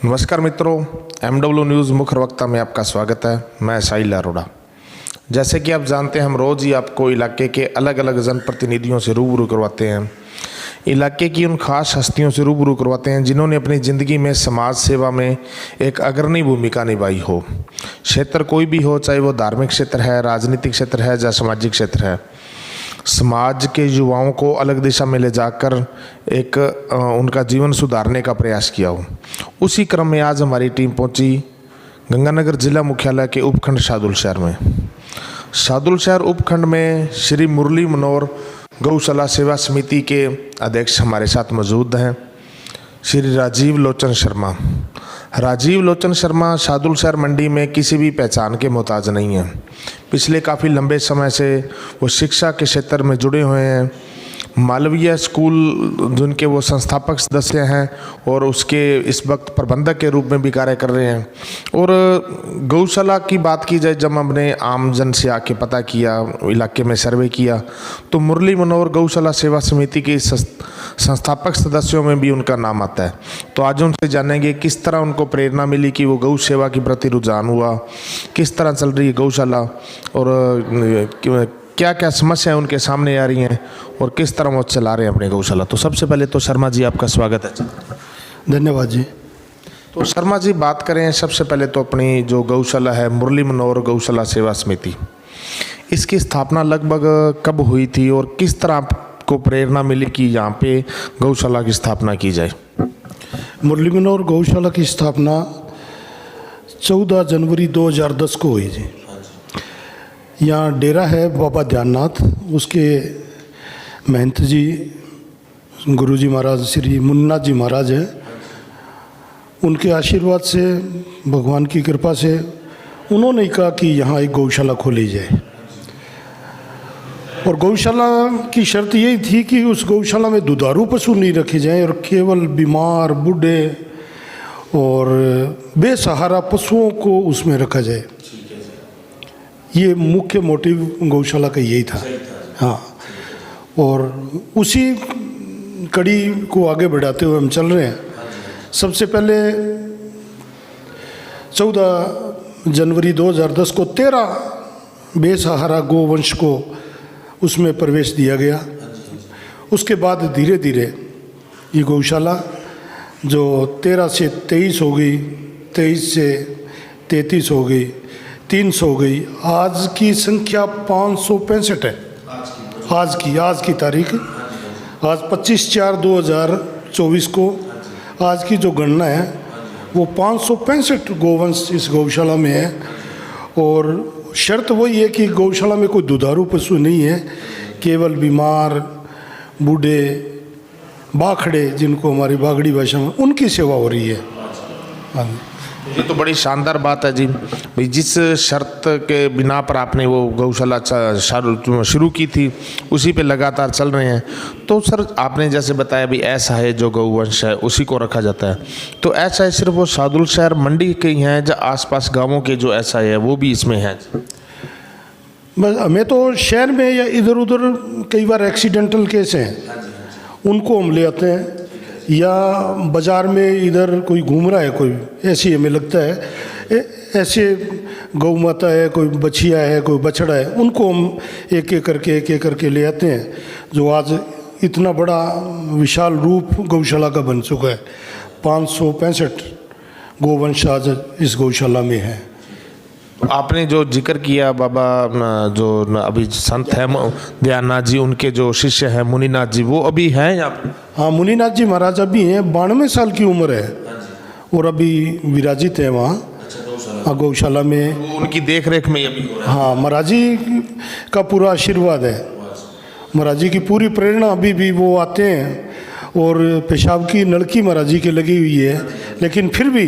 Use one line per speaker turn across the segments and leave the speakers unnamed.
नमस्कार मित्रों, MW news मुख्य वक्ता में आपका स्वागत है। मैं साहिल अरोड़ा। जैसे कि आप जानते हैं, हम रोज़ ही आपको इलाके के अलग अलग जनप्रतिनिधियों से रूबरू करवाते हैं, इलाके की उन खास हस्तियों से रूबरू करवाते हैं जिन्होंने अपनी ज़िंदगी में समाज सेवा में एक अग्रणी भूमिका निभाई हो। क्षेत्र कोई भी हो, चाहे वो धार्मिक क्षेत्र है, राजनीतिक क्षेत्र है या सामाजिक क्षेत्र है, समाज के युवाओं को अलग दिशा में ले जाकर एक उनका जीवन सुधारने का प्रयास किया हो। उसी क्रम में आज हमारी टीम पहुंची गंगानगर जिला मुख्यालय के उपखंड शाहदुल शहर में। शाहदुल शहर उपखंड में श्री मुरली मनोहर गौशाला सेवा समिति के अध्यक्ष हमारे साथ मौजूद हैं, श्री राजीव लोचन शर्मा। राजीव लोचन शर्मा शाहदुल शहर मंडी में किसी भी पहचान के मोहताज नहीं हैं। पिछले काफ़ी लंबे समय से वो शिक्षा के क्षेत्र में जुड़े हुए हैं। मालवीय स्कूल जिनके वो संस्थापक सदस्य हैं और उसके इस वक्त प्रबंधक के रूप में भी कार्य कर रहे हैं। और गौशाला की बात की जाए, जब हमने आम जन से आके पता किया, इलाके में सर्वे किया, तो मुरली मनोहर गौशाला सेवा समिति के संस्थापक सदस्यों में भी उनका नाम आता है। तो आज उनसे जानेंगे किस तरह उनको प्रेरणा मिली कि वो गौ सेवा के प्रति रुझान हुआ, किस तरह चल रही है गौशाला और क्या क्या समस्याएं उनके सामने आ रही हैं और किस तरह वो चला रहे हैं अपनी गौशाला। तो सबसे पहले तो शर्मा जी, आपका स्वागत है।
धन्यवाद जी।
तो शर्मा जी, बात करें सबसे पहले तो अपनी जो गौशाला है मुरली मनोहर गौशाला सेवा समिति, इसकी स्थापना लगभग कब हुई थी और किस तरह आपको प्रेरणा मिली कि यहाँ पे गौशाला की स्थापना की जाए?
मुरली मनोहर गौशाला की स्थापना 14 जनवरी 2010 को हुई जी। यहाँ डेरा है बाबा ध्याननाथ, उसके महंत जी गुरुजी महाराज श्री मुन्नाथ जी महाराज हैं। उनके आशीर्वाद से, भगवान की कृपा से उन्होंने कहा कि यहाँ एक गौशाला खोली जाए। और गौशाला की शर्त यही थी कि उस गौशाला में दुधारू पशु नहीं रखे जाएं और केवल बीमार, बूढ़े और बेसहारा पशुओं को उसमें रखा जाए। ये मुख्य मोटिव गौशाला का यही था। हाँ, और उसी कड़ी को आगे बढ़ाते हुए हम चल रहे हैं। सबसे पहले 14 जनवरी 2010 को 13 बेसहारा गोवंश को उसमें प्रवेश दिया गया। उसके बाद धीरे धीरे ये गौशाला जो 13 से 23 हो गई, 23 से 33 हो गई, 300 हो गई, आज की संख्या 565 है। आज की तारीख, आज 25/4/2024 को आज की जो गणना है वो 565 गोवंश इस गौशाला में है। और शर्त वही है कि गौशाला में कोई दुधारू पशु नहीं है, केवल बीमार, बूढ़े, बाखड़े, जिनको हमारी बागड़ी भाषा में, उनकी सेवा हो रही है। हाँ,
ये तो बड़ी शानदार बात है जी भाई। जिस शर्त के बिना पर आपने वो गौशाला शुरू की थी, उसी पे लगातार चल रहे हैं। तो सर, आपने जैसे बताया भी ऐसा है जो गौवंश है उसी को रखा जाता है, तो ऐसा है सिर्फ वो शाहदुल शहर मंडी के ही हैं या आसपास गांवों के जो ऐसा है वो भी इसमें है?
बस हमें तो शहर में या इधर उधर कई बार एक्सीडेंटल केस हैं, उनको हम ले आते हैं, या बाज़ार में इधर कोई घूम रहा है, कोई ऐसी हमें लगता है ऐसे गौ माता है, कोई बछिया है, कोई बछड़ा है, उनको हम एक एक करके ले आते हैं। जो आज इतना बड़ा विशाल रूप गौशाला का बन चुका है। 565 गोवंश आज इस गौशाला में है।
आपने जो जिक्र किया बाबा जो अभी संत है ध्याननाथ जी, उनके जो शिष्य हैं मुनिनाथ जी, वो अभी हैं यहाँ पे?
हाँ, मुनिनाथ जी महाराज अभी हैं, 92 साल की उम्र है और अभी विराजित है वहाँ गौशाला में।
उनकी देख रेख में अभी हो रहा है?
हाँ, महाराज जी का पूरा आशीर्वाद है, महाराज जी की पूरी प्रेरणा। अभी भी वो आते हैं और पेशाब की नलकी महाराज जी के लगी हुई है, लेकिन फिर भी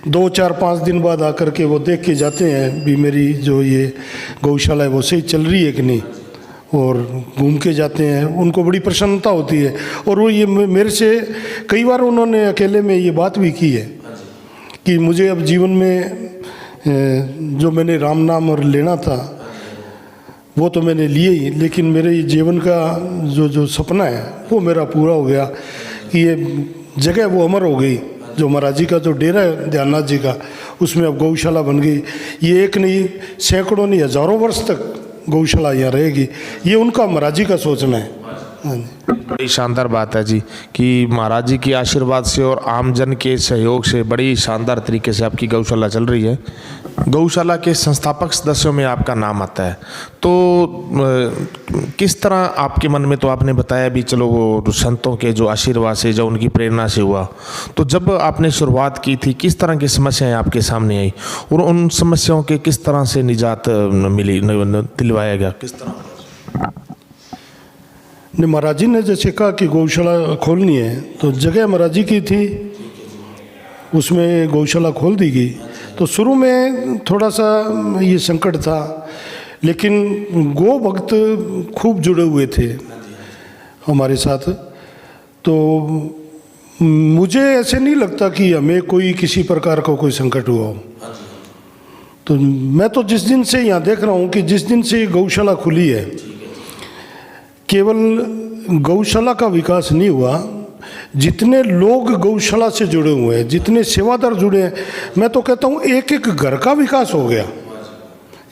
2, 4, 5 दिन बाद आकर के वो देख के जाते हैं भी मेरी जो ये गौशाला है वो सही चल रही है कि नहीं, और घूम के जाते हैं। उनको बड़ी प्रसन्नता होती है। और वो ये मेरे से कई बार उन्होंने अकेले में ये बात भी की है कि मुझे अब जीवन में जो मैंने राम नाम और लेना था वो तो मैंने लिए ही, लेकिन मेरे जीवन का जो सपना है वो मेरा पूरा हो गया कि ये जगह वो अमर हो गई। जो महाराज जी का जो डेरा है ध्याननाथ जी का, उसमें अब गौशाला बन गई। ये एक नहीं, सैकड़ों नहीं, हज़ारों वर्ष तक गौशाला यहाँ रहेगी। ये उनका महाराज जी का सोचना है। हाँ जी,
बड़ी शानदार बात है जी कि महाराज जी के आशीर्वाद से और आमजन के सहयोग से बड़ी शानदार तरीके से आपकी गौशाला चल रही है। गौशाला के संस्थापक सदस्यों में आपका नाम आता है, तो किस तरह आपके मन में, तो आपने बताया भी चलो वो संतों के जो आशीर्वाद से, जो उनकी प्रेरणा से हुआ, तो जब आपने शुरुआत की थी किस तरह की समस्याएं आपके सामने आई और उन समस्याओं के किस तरह से निजात मिली, दिलवाया गया, किस तरह?
ने महाराज जी ने जैसे कहा कि गौशाला खोलनी है, तो जगह महाराज जी की थी, उसमें गौशाला खोल दी गई। तो शुरू में थोड़ा सा ये संकट था, लेकिन गो भक्त खूब जुड़े हुए थे हमारे साथ। तो मुझे ऐसे नहीं लगता कि हमें कोई किसी प्रकार का कोई संकट हुआ हो। तो मैं तो जिस दिन से यहाँ देख रहा हूँ कि जिस दिन से गौशाला खुली है, केवल गौशाला का विकास नहीं हुआ, जितने लोग गौशाला से जुड़े हुए हैं, जितने सेवादार जुड़े हैं, मैं तो कहता हूँ एक एक घर का विकास हो गया।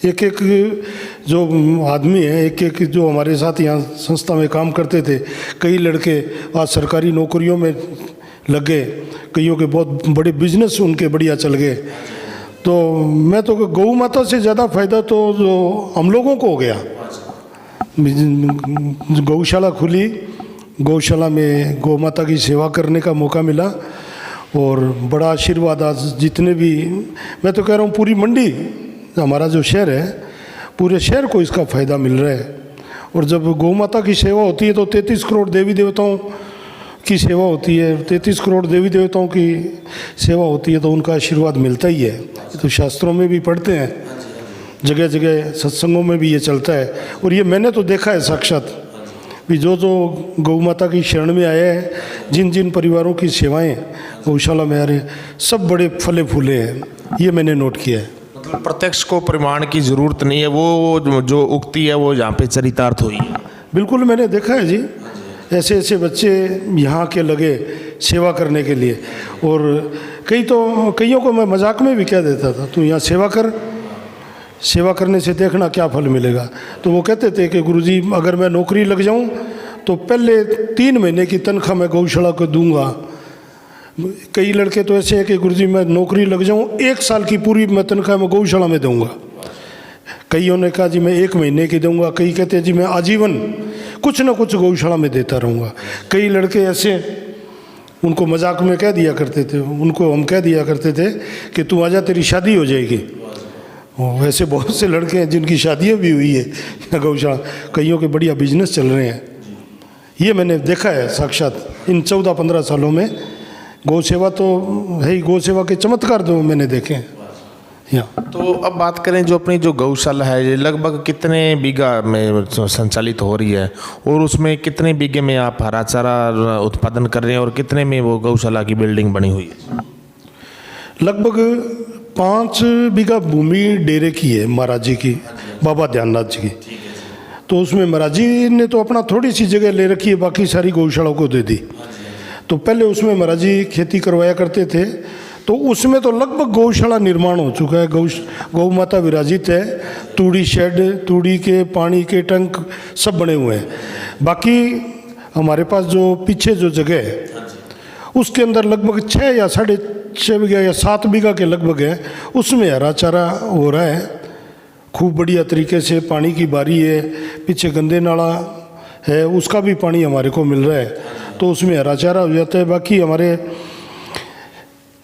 एक एक जो आदमी है, एक एक जो हमारे साथ यहाँ संस्था में काम करते थे, कई लड़के आज सरकारी नौकरियों में लग गए, कईयों के बहुत बड़े बिजनेस उनके बढ़िया चल गए। तो मैं तो गौ माता से ज़्यादा फायदा तो जो हम लोगों को हो गया। गौशाला खुली, गौशाला में गौ माता की सेवा करने का मौका मिला और बड़ा आशीर्वाद आज जितने भी, मैं तो कह रहा हूँ पूरी मंडी, हमारा जो शहर है, पूरे शहर को इसका फ़ायदा मिल रहा है। और जब गौ माता की सेवा होती है तो 33 करोड़ देवी देवताओं की सेवा होती है, 33 करोड़ देवी देवताओं की सेवा होती है, तो उनका आशीर्वाद मिलता ही है। तो शास्त्रों में भी पढ़ते हैं, जगह जगह सत्संगों में भी ये चलता है। और ये मैंने तो देखा है साक्षात भी, जो जो गौ माता की शरण में आए हैं, जिन जिन परिवारों की सेवाएं गौशाला में आ रहे हैं, सब बड़े फले फूले हैं, ये मैंने नोट किया है।
मतलब प्रत्यक्ष को प्रमाण की जरूरत नहीं है, वो जो उक्ति है वो यहाँ पे चरितार्थ हुई है।
बिल्कुल मैंने देखा है जी, ऐसे ऐसे बच्चे यहाँ के लगे सेवा करने के लिए। और कईयों को मैं मजाक में भी कह देता था, तू यहाँ सेवा कर, सेवा करने से देखना क्या फल मिलेगा। तो वो कहते थे कि गुरुजी अगर मैं नौकरी लग जाऊं तो पहले 3 महीने की तनख्वाह मैं गौशाला को दूंगा। कई लड़के तो ऐसे हैं कि गुरुजी मैं नौकरी लग जाऊं 1 साल की पूरी मैं तनख्वाह मैं गौशाला में दूंगा। कईयों ने कहा जी मैं 1 महीने की दूंगा, कई कहते हैं जी मैं आजीवन कुछ ना कुछ गौशाला में देता रहूँगा। कई लड़के ऐसे उनको मजाक में कह दिया करते थे, उनको हम कह दिया करते थे कि तू आजा तेरी शादी हो जाएगी। वैसे बहुत से लड़के हैं जिनकी शादियाँ भी हुई है गौशाला, कईयों के बढ़िया बिजनेस चल रहे हैं। ये मैंने देखा है साक्षात इन 14-15 सालों में। गौ सेवा तो है ही, गौ सेवा के चमत्कार तो मैंने देखे हैं यहाँ।
तो अब बात करें जो अपनी जो गौशाला है, ये लगभग कितने बीघा में संचालित हो रही है और उसमें कितने बीघे में आप हरा चारा उत्पादन कर रहे हैं और कितने में वो गौशाला की बिल्डिंग बनी हुई है?
लगभग 5 बीघा भूमि डेरे की है महाराज जी की, बाबा ध्याननाथ जी की। तो उसमें महाराज जी ने तो अपना थोड़ी सी जगह ले रखी है, बाकी सारी गौशालाओं को दे दी। तो पहले उसमें महाराज जी खेती करवाया करते थे, तो उसमें तो लगभग गौशाला निर्माण हो चुका है। गौ माता विराजित है, तूड़ी शेड, तूड़ी के पानी के टंक सब बने हुए हैं। बाकी हमारे पास जो पीछे जो जगह है उसके अंदर लगभग 6 या 6.5 बीघा या 7 बीघा के लगभग है, उसमें हरा चारा हो रहा है खूब बढ़िया तरीके से। पानी की बारी है, पीछे गंदे नाला है, उसका भी पानी हमारे को मिल रहा है, तो उसमें हरा चारा हो जाता है। बाकी हमारे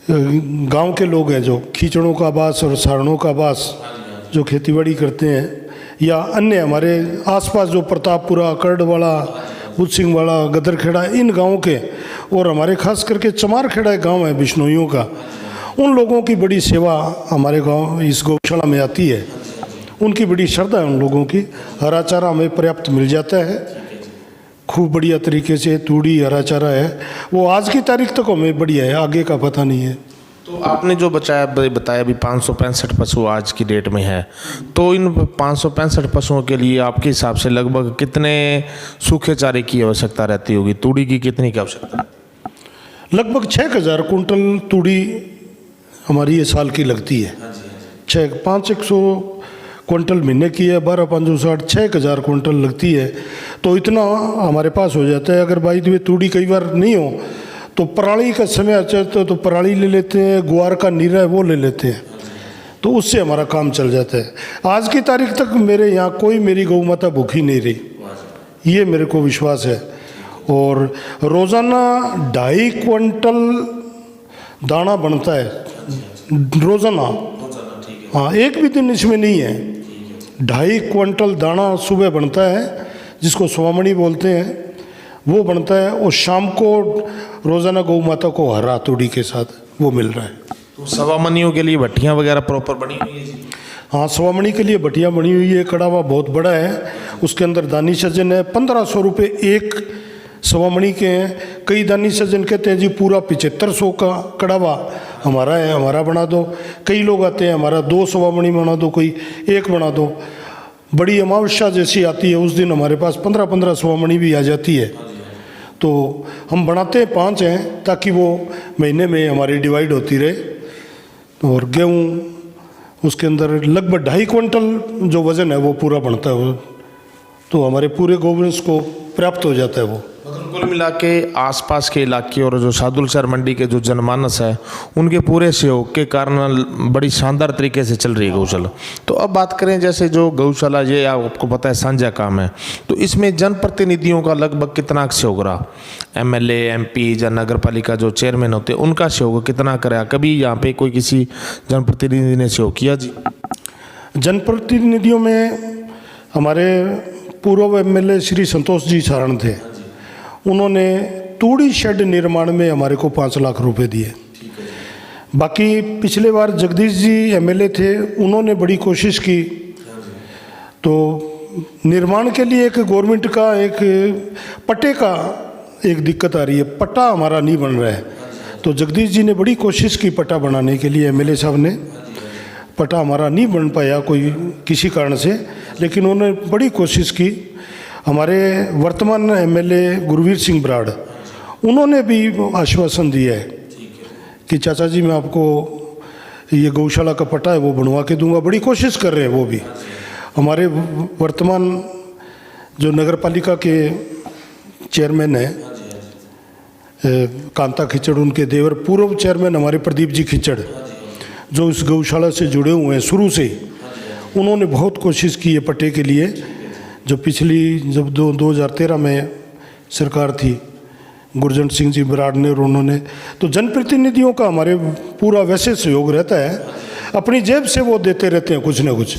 गांव के लोग हैं जो खींचड़ों का बास और सारणों का बास जो खेतीबाड़ी करते हैं, या अन्य हमारे आसपास जो प्रतापपुरा, करड़वाड़ा, बुद्ध सिंह वाला, गदरखेड़ा, इन गाँवों के, और हमारे खास करके चमारखेड़ा गांव है बिश्नोइयों का, उन लोगों की बड़ी सेवा हमारे गांव इस गौशाला में आती है। उनकी बड़ी श्रद्धा है उन लोगों की। हरा चारा हमें पर्याप्त मिल जाता है खूब बढ़िया तरीके से। तूड़ी हरा चारा है, वो आज की तारीख तक हमें बढ़िया है, आगे का पता नहीं है।
तो आपने जो बताया अभी 565 पशु आज की डेट में है, तो इन 565 पशुओं के लिए आपके हिसाब से लगभग कितने सूखे चारे की आवश्यकता रहती होगी? तूड़ी की कितनी की आवश्यकता?
लगभग 6,000 कुंटल तूड़ी हमारी ये साल की लगती है। 500 क्विंटल महीने की है, 12,560, 6,000 कुंटल लगती है। तो इतना हमारे पास हो जाता है। अगर बाई द वे तूड़ी कई बार नहीं हो तो पराली का समय आता है तो पराली ले लेते हैं, गुआर का नीरा है वो ले लेते हैं, तो उससे हमारा काम चल जाता है। आज की तारीख तक मेरे यहाँ कोई मेरी गौ माता भूखी नहीं रही, ये मेरे को विश्वास है। और रोज़ाना 2.5 क्विंटल दाना बनता है रोज़ाना। हाँ, एक भी दिन इसमें नहीं है। 2.5 क्विंटल दाना सुबह बनता है, जिसको स्वामणी बोलते हैं, वो बनता है। और शाम को रोज़ाना गौ माता को हरा तूड़ी के साथ वो मिल रहा है।
तो सवामनियों के लिए भट्टियाँ वगैरह प्रॉपर बनी हुई है जी?
हाँ, सवामणी के लिए भट्टियाँ बनी हुई है। कड़ावा बहुत बड़ा है, उसके अंदर दानी सज्जन है। 1,500 रुपये एक सवामणी के हैं। कई दानी सज्जन कहते हैं जी पूरा 7,500 का कड़ावा हमारा है, हमारा बना दो। कई लोग आते हैं हमारा 2 सवामणी बना दो, कोई 1 बना दो। बड़ी अमावस्या जैसी आती है उस दिन हमारे पास 15-15 सवामणी भी आ जाती है। तो हम बनाते हैं 5 हैं, ताकि वो महीने में हमारी डिवाइड होती रहे। और गेहूँ उसके अंदर लगभग 2.5 क्विंटल जो वज़न है वो पूरा बनता है, तो हमारे पूरे गोवंश को प्राप्त हो जाता है वो।
मतलब कुल मिला के आसपास के इलाके और जो सादुलसर मंडी के जो जनमानस है उनके पूरे सहयोग के कारण बड़ी शानदार तरीके से चल रही है गौशाला। तो अब बात करें, जैसे जो गौशाला ये आपको पता है साझा काम है, तो इसमें जनप्रतिनिधियों का लगभग कितना सहयोग रहा? एमएलए, एमपी या नगर पालिका जो चेयरमैन होते हैं उनका सहयोग कितना करा? कभी यहाँ पे कोई किसी जनप्रतिनिधि ने सहयोग किया जी?
जनप्रतिनिधियों में हमारे पूर्व एमएलए श्री संतोष जी सारण थे। उन्होंने तूड़ी शेड निर्माण में हमारे को 5 लाख रुपए दिए। बाकी पिछले बार जगदीश जी एमएलए थे, उन्होंने बड़ी कोशिश की। तो निर्माण के लिए एक गवर्नमेंट का एक पट्टे का एक दिक्कत आ रही है, पट्टा हमारा नहीं बन रहा है। तो जगदीश जी ने बड़ी कोशिश की पट्टा बनाने के लिए, एमएलए साहब ने। पट्टा हमारा नहीं बन पाया कोई किसी कारण से, लेकिन उन्होंने बड़ी कोशिश की। हमारे वर्तमान एमएलए गुरवीर सिंह बराड़, उन्होंने भी आश्वासन दिया है कि चाचा जी मैं आपको ये गौशाला का पट्टा है वो बनवा के दूंगा। बड़ी कोशिश कर रहे हैं वो भी। हमारे वर्तमान जो नगर पालिका के चेयरमैन हैं कांता खिचड़, उनके देवर पूर्व चेयरमैन हमारे प्रदीप जी खिचड़, जो इस गौशाला से जुड़े हुए हैं शुरू से, उन्होंने बहुत कोशिश की है पट्टे के लिए। जो पिछली जब 2013 में सरकार थी गुरजंट सिंह जी बराड़ ने और उन्होंने, तो जनप्रतिनिधियों का हमारे पूरा वैसे सहयोग रहता है, अपनी जेब से वो देते रहते हैं कुछ ना कुछ।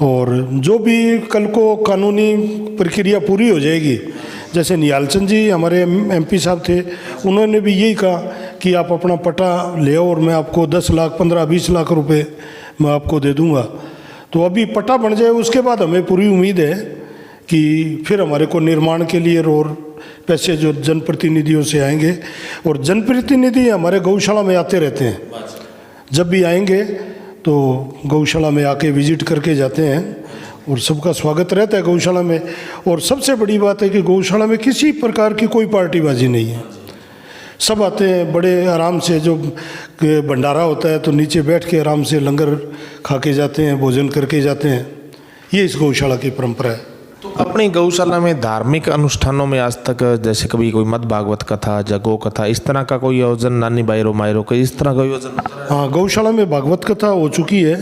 और जो भी कल को कानूनी प्रक्रिया पूरी हो जाएगी, जैसे निहालचंद जी हमारे एमपी साहब थे, उन्होंने भी यही कहा कि आप अपना पट्टा ले आओ और मैं आपको 10 लाख 15-20 लाख रुपए मैं आपको दे दूंगा। तो अभी पट्टा बन जाए उसके बाद हमें पूरी उम्मीद है कि फिर हमारे को निर्माण के लिए और पैसे जो जनप्रतिनिधियों से आएंगे। और जनप्रतिनिधि हमारे गौशाला में आते रहते हैं, जब भी आएंगे तो गौशाला में आके विजिट करके जाते हैं और सबका स्वागत रहता है गौशाला में। और सबसे बड़ी बात है कि गौशाला में किसी प्रकार की कोई पार्टीबाजी नहीं है। सब आते हैं बड़े आराम से, जो भंडारा होता है तो नीचे बैठ के आराम से लंगर खा के जाते हैं, भोजन करके जाते हैं। ये इस गौशाला की परंपरा है।
तो अपनी गौशाला में धार्मिक अनुष्ठानों में आज तक जैसे कभी कोई मद भागवत कथा, जगो कथा, इस तरह का कोई आयोजन, नानी बायरो मायरो का इस तरह का आयोजन?
हाँ, गौशाला में भागवत कथा हो चुकी है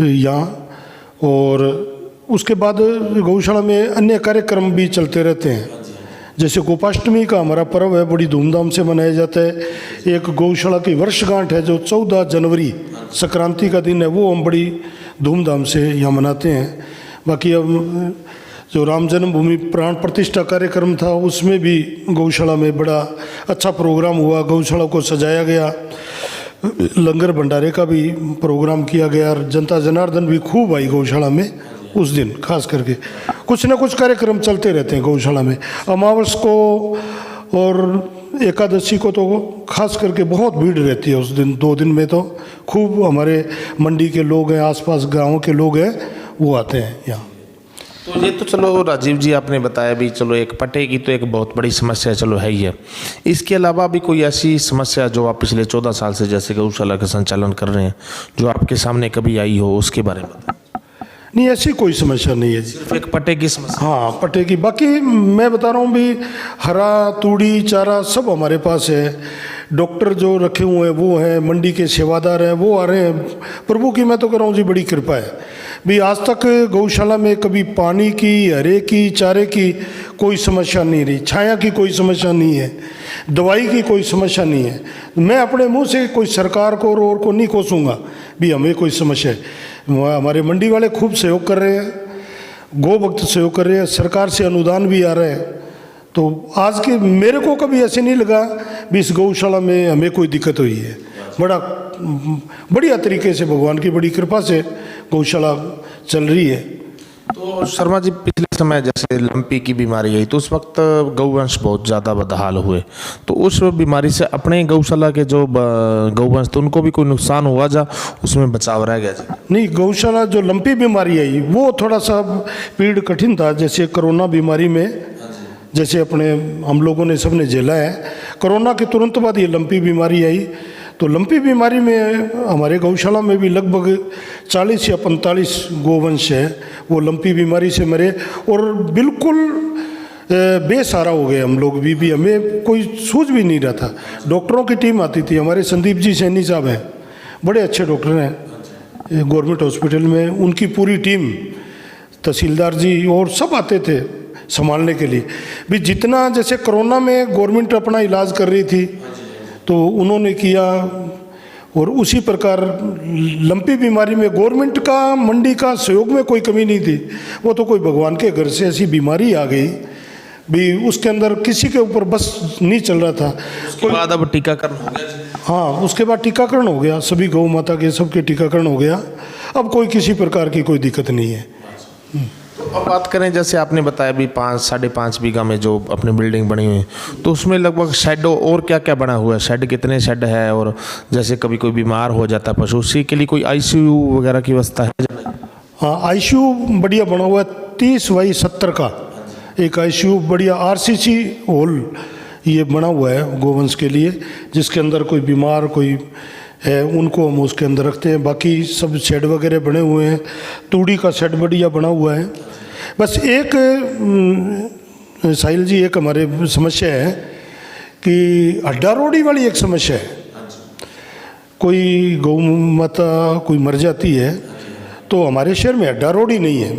यहाँ, और उसके बाद गौशाला में अन्य कार्यक्रम भी चलते रहते हैं। जैसे गोपाष्टमी का हमारा पर्व है, बड़ी धूमधाम से मनाया जाता है। एक गौशाला की वर्षगांठ है जो 14 जनवरी संक्रांति का दिन है, वो हम बड़ी धूमधाम से यहाँ मनाते हैं। बाकी अब जो राम जन्मभूमि प्राण प्रतिष्ठा कार्यक्रम था उसमें भी गौशाला में बड़ा अच्छा प्रोग्राम हुआ। गौशाला को सजाया गया, लंगर भंडारे का भी प्रोग्राम किया गया और जनता जनार्दन भी खूब आई गौशाला में उस दिन। खास करके कुछ ना कुछ कार्यक्रम चलते रहते हैं गौशाला में। अमावस को और एकादशी को तो खास करके बहुत भीड़ रहती है उस दिन। 2 दिन में तो खूब हमारे मंडी के लोग हैं, आसपास गाँव के लोग हैं, वो आते हैं यहाँ।
तो ये तो चलो राजीव जी आपने बताया भी, चलो एक पट्टे की तो एक बहुत बड़ी समस्या चलो है ही है। इसके अलावा भी कोई ऐसी समस्या जो आप पिछले 14 साल से जैसे गौशाला का संचालन कर रहे हैं जो आपके सामने कभी आई हो, उसके बारे में बताएं।
नहीं, ऐसी कोई समस्या नहीं है जी।
सिर्फ एक पट्टे की समस्या।
हाँ, पट्टे की। बाकी मैं बता रहा हूँ भी, हरा तूड़ी चारा सब हमारे पास है। डॉक्टर जो रखे हुए हैं वो हैं, मंडी के सेवादार हैं वो आ रहे हैं। प्रभु की मैं तो कह रहा हूँ जी बड़ी कृपा है भी। आज तक गौशाला में कभी पानी की, हरे की, चारे की कोई समस्या नहीं रही, छाया की कोई समस्या नहीं है, दवाई की कोई समस्या नहीं है। मैं अपने मुंह से कोई सरकार को और को नहीं कोसूंगा भी हमें कोई समस्या है। हमारे मंडी वाले खूब सहयोग कर रहे हैं, गो भक्त सहयोग कर रहे हैं, सरकार से अनुदान भी आ रहा है। तो आज के मेरे को कभी ऐसे नहीं लगा भी इस गौशाला में हमें कोई दिक्कत हुई है। बड़ा बढ़िया तरीके से भगवान की बड़ी कृपा से गौशाला चल रही है।
तो शर्मा जी, पिछले समय जैसे लंपी की बीमारी आई तो उस वक्त गौवंश बहुत ज़्यादा बदहाल हुए, तो उस बीमारी से अपने गौशाला के जो गौवंश तो उनको भी कोई नुकसान हुआ जा उसमें बचाव रह गया जी?
नहीं, गौशाला जो लंपी बीमारी आई वो थोड़ा सा पीड़ कठिन था। जैसे कोरोना बीमारी में जैसे अपने हम लोगों ने सबने झेला है, कोरोना के तुरंत बाद ये लंपी बीमारी आई। तो लंपी बीमारी में हमारे गौशाला में भी लगभग 40 या 45 गोवंश है वो लंपी बीमारी से मरे और बिल्कुल बेसहारा हो गए हम लोग भी हमें कोई सूझ भी नहीं रहा था। डॉक्टरों की टीम आती थी, हमारे संदीप जी सैनी साहब हैं, बड़े अच्छे डॉक्टर हैं गवर्नमेंट हॉस्पिटल में, उनकी पूरी टीम, तहसीलदार जी और सब आते थे संभालने के लिए भी। जितना जैसे कोरोना में गवर्नमेंट अपना इलाज कर रही थी तो उन्होंने किया, और उसी प्रकार लंपी बीमारी में गवर्नमेंट का, मंडी का सहयोग में कोई कमी नहीं थी। वो तो कोई भगवान के घर से ऐसी बीमारी आ गई भी, उसके अंदर किसी के ऊपर बस नहीं चल रहा था।
उसके बाद अब टीकाकरण हो गया?
हाँ, उसके बाद टीकाकरण हो गया, सभी गौ माता के सबके टीकाकरण हो गया। अब कोई किसी प्रकार की कोई दिक्कत नहीं है।
तो अब बात करें, जैसे आपने बताया भी 5-5.5 बीघा में जो अपनी बिल्डिंग बनी हुई है, तो उसमें लगभग शेड और क्या क्या बना हुआ है? शेड कितने शेड है? और जैसे कभी कोई बीमार हो जाता है पशु, उसी के लिए कोई आईसीयू वगैरह की व्यवस्था है?
हाँ, आईसीयू बढ़िया बना हुआ है, 30x70 का एक आईसीयू बढ़िया आरसीसी हॉल ये बना हुआ है गोवंश के लिए। जिसके अंदर कोई बीमार कोई है उनको हम उसके अंदर रखते हैं। बाकी सब शेड वगैरह बने हुए हैं, तूड़ी का शेड बढ़िया बना हुआ है। बस एक साहिल जी, एक हमारे समस्या है कि अड्डा रोडी वाली एक समस्या है। कोई गौ माता कोई मर जाती है तो हमारे शहर में अड्डा रोडी नहीं है।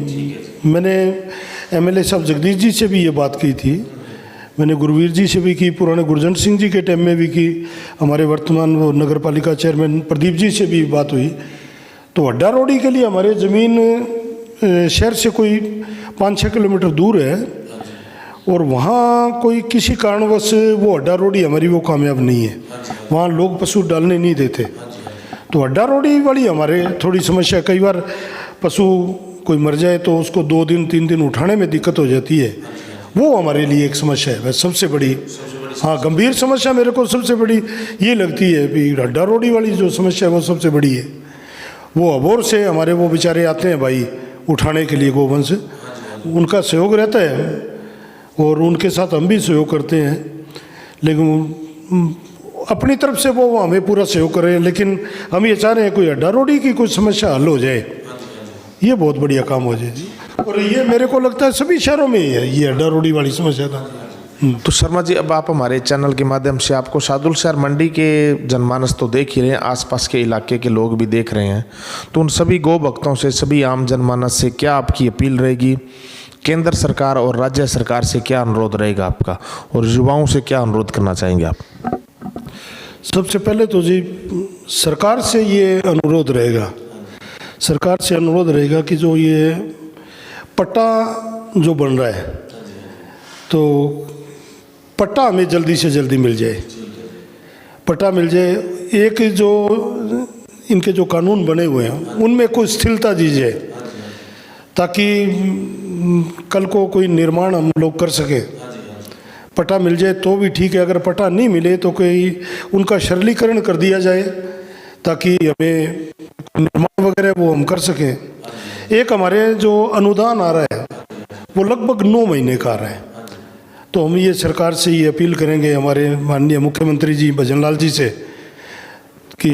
मैंने एमएलए साहब जगदीश जी से भी ये बात की थी, मैंने गुरवीर जी से भी की, पुराने गुरजंट सिंह जी के टाइम में भी की, हमारे वर्तमान वो नगर पालिका चेयरमैन प्रदीप जी से भी बात हुई। तो अड्डा रोडी के लिए हमारे ज़मीन शहर से कोई 5-6 किलोमीटर दूर है और वहाँ कोई किसी कारणवश वो अड्डा रोडी हमारी वो कामयाब नहीं है, वहाँ लोग पशु डालने नहीं देते। तो अड्डा रोडी वाली हमारे थोड़ी समस्या, कई बार पशु कोई मर जाए तो उसको 2 दिन 3 दिन उठाने में दिक्कत हो जाती है, वो हमारे लिए एक समस्या है वह सबसे बड़ी। हाँ, गंभीर समस्या मेरे को सबसे बड़ी ये लगती है कि अड्डा रोडी वाली जो समस्या है वो सबसे बड़ी है। वो अबोर से हमारे वो बेचारे आते हैं भाई उठाने के लिए गोवंश, उनका सहयोग रहता है और उनके साथ हम भी सहयोग करते हैं, लेकिन अपनी तरफ से वो हमें पूरा सहयोग कर रहे हैं। लेकिन हम ये चाह रहे हैं कोई अड्डा रोडी की कुछ समस्या हल हो जाए, ये बहुत बढ़िया काम हो जाए जी। और ये मेरे को लगता है सभी शहरों में ही है ये अड्डा रोडी वाली समस्या था।
तो शर्मा जी, अब आप हमारे चैनल के माध्यम से आपको शार्दुल शहर मंडी के जनमानस तो देख ही रहे हैं, आसपास के इलाके के लोग भी देख रहे हैं, तो उन सभी गौ भक्तों से, सभी आम जनमानस से क्या आपकी अपील रहेगी? केंद्र सरकार और राज्य सरकार से क्या अनुरोध रहेगा आपका, और युवाओं से क्या अनुरोध करना चाहेंगे आप?
सबसे पहले तो जी सरकार से ये अनुरोध रहेगा, सरकार से अनुरोध रहेगा कि जो ये पट्टा जो बन रहा है तो पट्टा हमें जल्दी से जल्दी मिल जाए, पट्टा मिल जाए। एक जो इनके जो कानून बने हुए हैं उनमें कोई स्थिरता दी जाए ताकि कल को कोई निर्माण हम लोग कर सके। पट्टा मिल जाए तो भी ठीक है, अगर पट्टा नहीं मिले तो कोई उनका सरलीकरण कर दिया जाए ताकि हमें निर्माण वगैरह वो हम कर सकें। एक हमारे जो अनुदान आ रहा है वो लगभग 9 महीने का रहा है। तो हम ये सरकार से ये अपील करेंगे, हमारे माननीय मुख्यमंत्री जी भजनलाल जी से, कि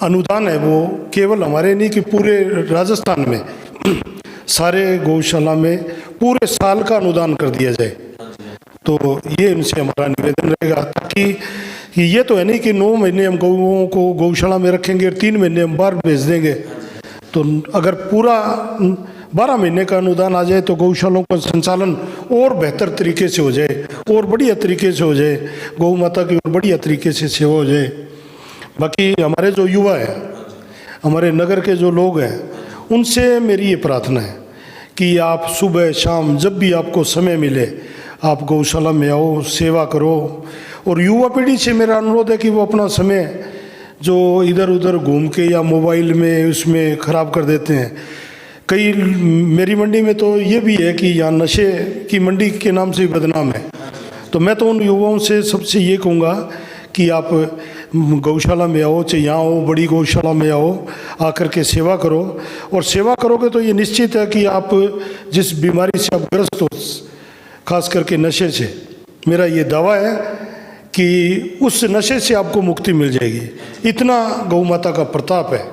अनुदान है वो केवल हमारे नहीं कि पूरे राजस्थान में सारे गौशाला में पूरे साल का अनुदान कर दिया जाए। तो ये उनसे हमारा निवेदन रहेगा, ताकि ये तो है नहीं कि 9 महीने हम गौओं को गौशाला में रखेंगे और 3 महीने हम बाहर भेज देंगे। तो अगर पूरा 12 महीने का अनुदान आ जाए तो गौशालों का संचालन और बेहतर तरीके से हो जाए और बढ़िया तरीके से हो जाए, गौ माता की और बढ़िया तरीके से सेवा हो जाए। बाकी हमारे जो युवा है, हमारे नगर के जो लोग हैं, उनसे मेरी ये प्रार्थना है कि आप सुबह शाम जब भी आपको समय मिले आप गौशाला में आओ, सेवा करो। और युवा पीढ़ी से मेरा अनुरोध है कि वो अपना समय जो इधर उधर घूम के या मोबाइल में उसमें ख़राब कर देते हैं। कई मेरी मंडी में तो ये भी है कि यहाँ नशे की मंडी के नाम से ही बदनाम है। तो मैं तो उन युवाओं से सबसे ये कहूँगा कि आप गौशाला में आओ, चाहे यहाँ हो, बड़ी गौशाला में आओ, आकर के सेवा करो। और सेवा करोगे तो ये निश्चित है कि आप जिस बीमारी से आप ग्रस्त हो, खास करके नशे से, मेरा ये दावा है कि उस नशे से आपको मुक्ति मिल जाएगी। इतना गौ माता का प्रताप है।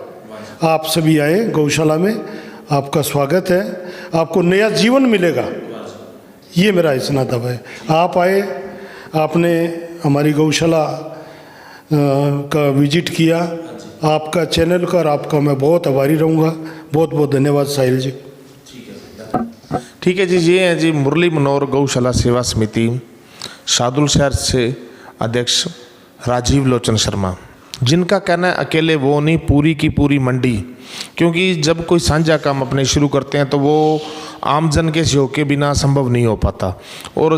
आप सभी आए गौशाला में, आपका स्वागत है, आपको नया जीवन मिलेगा, ये मेरा इतना दावा है। आप आए, आपने हमारी गौशाला का विजिट किया, आपका चैनल का और आपका मैं बहुत आभारी रहूँगा। बहुत बहुत धन्यवाद साहिल जी।
ठीक है जी, ये हैं जी मुरली मनोहर गौशाला सेवा समिति शादुल शहर से अध्यक्ष राजीव लोचन शर्मा, जिनका कहना है अकेले वो नहीं, पूरी की पूरी मंडी, क्योंकि जब कोई साझा काम अपने शुरू करते हैं तो वो आमजन के सहयोग के बिना संभव नहीं हो पाता। और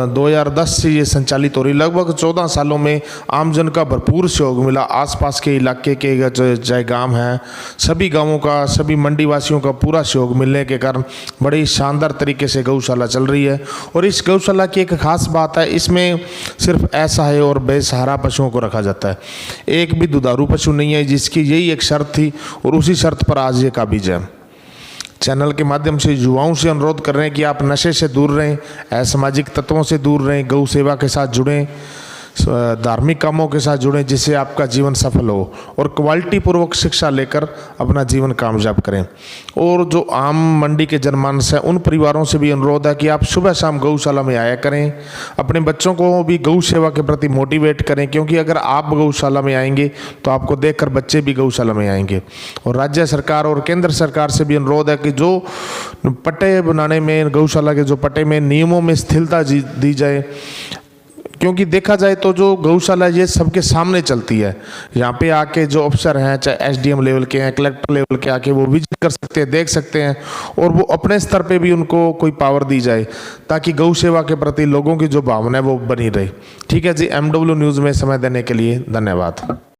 2010 से ये संचालित हो रही, लगभग 14 सालों में आमजन का भरपूर सहयोग मिला। आसपास के इलाके के चाहे गांव हैं, सभी गांवों का, सभी मंडी वासियों का पूरा सहयोग मिलने के कारण बड़ी शानदार तरीके से गौशाला चल रही है। और इस गौशाला की एक खास बात है, इसमें सिर्फ असहाय और बेसहारा पशुओं को रखा जाता है। एक भी दुधारू पशु नहीं है, जिसकी यही एक शर्त थी और उसी शर्त पर आज ये काबिज है। चैनल के माध्यम से युवाओं से अनुरोध कर रहे हैं कि आप नशे से दूर रहें, असामाजिक तत्वों से दूर रहें, गौ सेवा के साथ जुड़ें, धार्मिक कामों के साथ जुड़ें, जिससे आपका जीवन सफल हो और क्वालिटी पूर्वक शिक्षा लेकर अपना जीवन कामयाब करें। और जो आम मंडी के जनमानस है, उन परिवारों से भी अनुरोध है कि आप सुबह शाम गौशाला में आया करें, अपने बच्चों को भी गौ सेवा के प्रति मोटिवेट करें, क्योंकि अगर आप गौशाला में आएंगे तो आपको देखकर बच्चे भी गौशाला में आएंगे। और राज्य सरकार और केंद्र सरकार से भी अनुरोध है कि जो पट्टे बनाने में, गौशाला के जो पट्टे में नियमों में स्थिरता दी जाए, क्योंकि देखा जाए तो जो गौशाला ये सबके सामने चलती है। यहाँ पे आके जो अफसर हैं, चाहे एसडीएम लेवल के हैं, कलेक्टर लेवल के, आके वो विजिट कर सकते हैं, देख सकते हैं, और वो अपने स्तर पे भी उनको कोई पावर दी जाए, ताकि गौ सेवा के प्रति लोगों की जो भावना है वो बनी रहे। ठीक है जी, MW न्यूज़ में समय देने के लिए धन्यवाद।